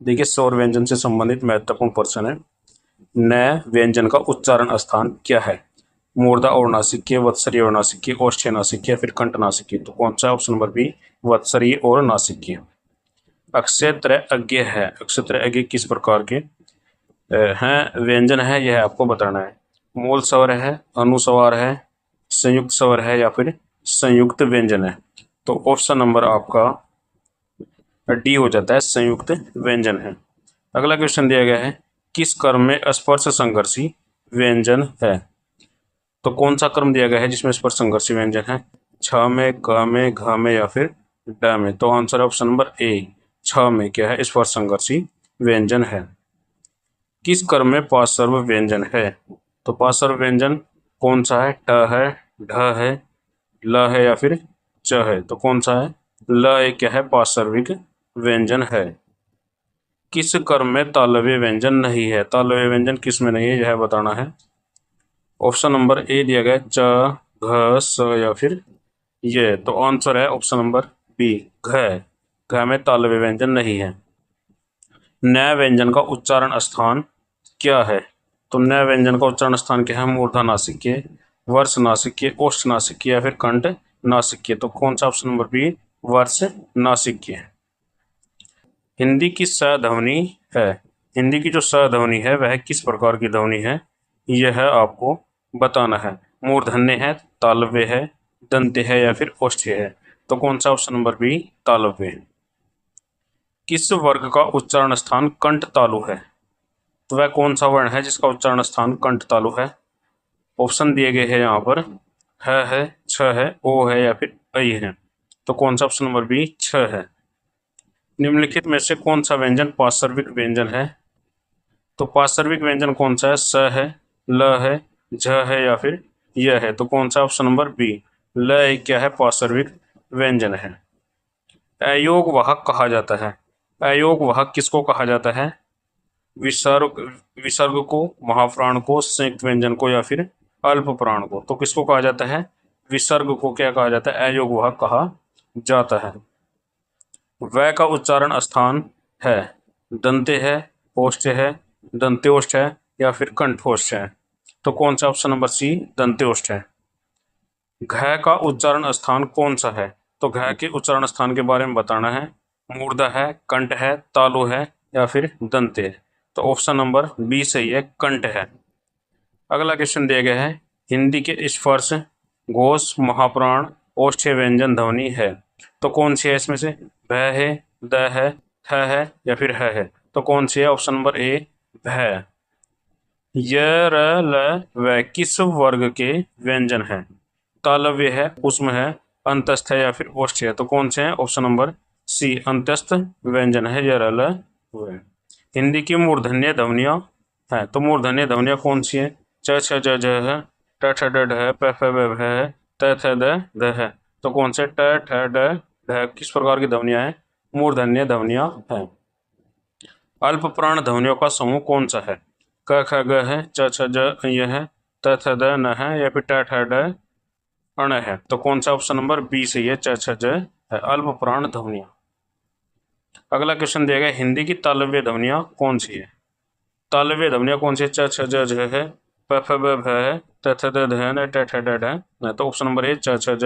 देखिए, स्वर व्यंजन से संबंधित महत्वपूर्ण प्रश्न है। न व्यंजन का उच्चारण स्थान क्या है? मूर्धा और नासिक्य, वत्सरीय और नासिक्य, ओष्ठ्य नासिक्य, फिर कंठ नासिक्य। तो कौन सा? ऑप्शन नंबर बी, वत्सरीय और नासिक्य। अक्षय त्रय है। अक्षय त्रय किस प्रकार के हैं व्यंजन है, यह आपको बताना है। मूल स्वर है, अनुस्वार है, संयुक्त स्वर है, या फिर संयुक्त व्यंजन है। तो ऑप्शन नंबर आपका डी हो जाता है, संयुक्त व्यंजन है। अगला क्वेश्चन दिया गया है, किस कर्म में स्पर्श संघर्षी व्यंजन है? तो कौन सा कर्म दिया गया है जिसमें स्पर्श संघर्षी व्यंजन है? छ में, क में, घ में, या फिर ड में? तो आंसर ऑप्शन नंबर ए, छ में क्या है? स्पर्श संघर्षी व्यंजन है। किस कर्म में पार्श्व व्यंजन है? तो पार्श्व व्यंजन कौन सा है? ट है, ढ है, ल है, या फिर च है? तो कौन सा है? ल एक क्या है? पार्श्विक व्यंजन है। किस कर्म में तालव्य व्यंजन नहीं है? तालव्य व्यंजन किस में नहीं है, यह बताना है। ऑप्शन नंबर ए दिया गया, च, घ, स, या फिर ये। तो आंसर है ऑप्शन नंबर बी, घ। घ में तालव्य व्यंजन नहीं है। न व्यंजन का उच्चारण स्थान क्या है? तो न व्यंजन का उच्चारण स्थान क्या है? मूर्धा नासिक्य, वर्ष नासिक्य, ओष्ठ नासिक्य, या फिर कंठ नासिक्य। तो कौन सा? ऑप्शन नंबर बी, वर्ष नासिक्य। हिंदी की स ध्वनि है। हिंदी की जो स ध्वनि है वह किस प्रकार की ध्वनि है, यह आपको बताना है। मूर्धन्य है, तालव्य है, दंत्य है, या फिर ओष्ठ्य है? तो कौन सा? ऑप्शन नंबर बी, तालव्य है। किस वर्ग का उच्चारण स्थान कंठ तालु है? तो वह कौन सा वर्ण है जिसका उच्चारण स्थान कंठ तालु है? ऑप्शन दिए गए हैं यहाँ पर, है, छ है, ओ है, या फिर ऐ है। तो कौन सा? ऑप्शन नंबर बी, छ है। निम्नलिखित में से कौन सा व्यंजन पार्श्विक व्यंजन है? तो पार्श्विक व्यंजन कौन सा है? स है, ल है, झ है, या फिर य है? तो कौन सा? ऑप्शन नंबर बी, ल एक क्या है? पार्श्विक व्यंजन है। अयोग वाहक कहा जाता है। अयोग वाहक किसको कहा जाता है? विसर्ग, विसर्ग को, महाप्राण को, संयुक्त व्यंजन को, या फिर अल्प प्राण को? तो किसको कहा जाता है? विसर्ग को क्या कहा जाता है? अयोग वाहक कहा जाता है। वह का उच्चारण स्थान है, दंत्य है, ओष्ठ्य है, दंत्योष्ठ है, या फिर कंठोष्ठ है? तो कौन सा? ऑप्शन नंबर सी, दंत्योष्ठ है। घ का उच्चारण स्थान कौन सा है? तो घ के उच्चारण स्थान के बारे में बताना है। मूर्धा है, कंठ है, तालु है, या फिर दंत्य है? तो ऑप्शन नंबर बी सही है, कंठ है। अगला क्वेश्चन दिया गया है, हिंदी के स्पर्श घोष महाप्राण ओष्ठ्य व्यंजन ध्वनि है। तो कौन सी है इसमें से? भ है, द है, थ है, या फिर ह है? तो कौन सी है? ऑप्शन नंबर ए, भ। य, र, ल, व किस वर्ग के व्यंजन है? तालव्य है, उष्म है, अंतस्थ है, या फिर ओष्ठ्य है? तो कौन से हैं? ऑप्शन नंबर सी, अंतस्थ व्यंजन है य, र, ल, व। हिंदी की मूर्धन्य ध्वनियां है। तो मूर्धन्य ध्वनियां कौन सी है? च, छ, ज, झ है, ट, ठ, ड, ढ है, प, फ, ब, भ है, त, थ, द, ध है? तो कौन से? ट, ठ, ड, ढ किस प्रकार की ध्वनियां हैं? मूर्धन्य ध्वनियां हैं। अल्प प्राण ध्वनियों का समूह कौन सा है? क, ख, ग है, च, छ, ज, य है, त, थ, द, न है, या फिर ट, ठ, ड, अण है? तो कौन सा? ऑप्शन नंबर बी सही है, च, छ, ज है, अल्प प्राण ध्वनियां। अगला क्वेश्चन दिया गया, हिंदी की तालव्य ध्वनियां कौन सी है? तालव्य ध्वनियां कौन सी है? च, छ, ज, झ है, प, फ, ब, भ है, त, थ, द, ध है, ट, ठ, ड है? तो ऑप्शन नंबर ए, च, छ, ज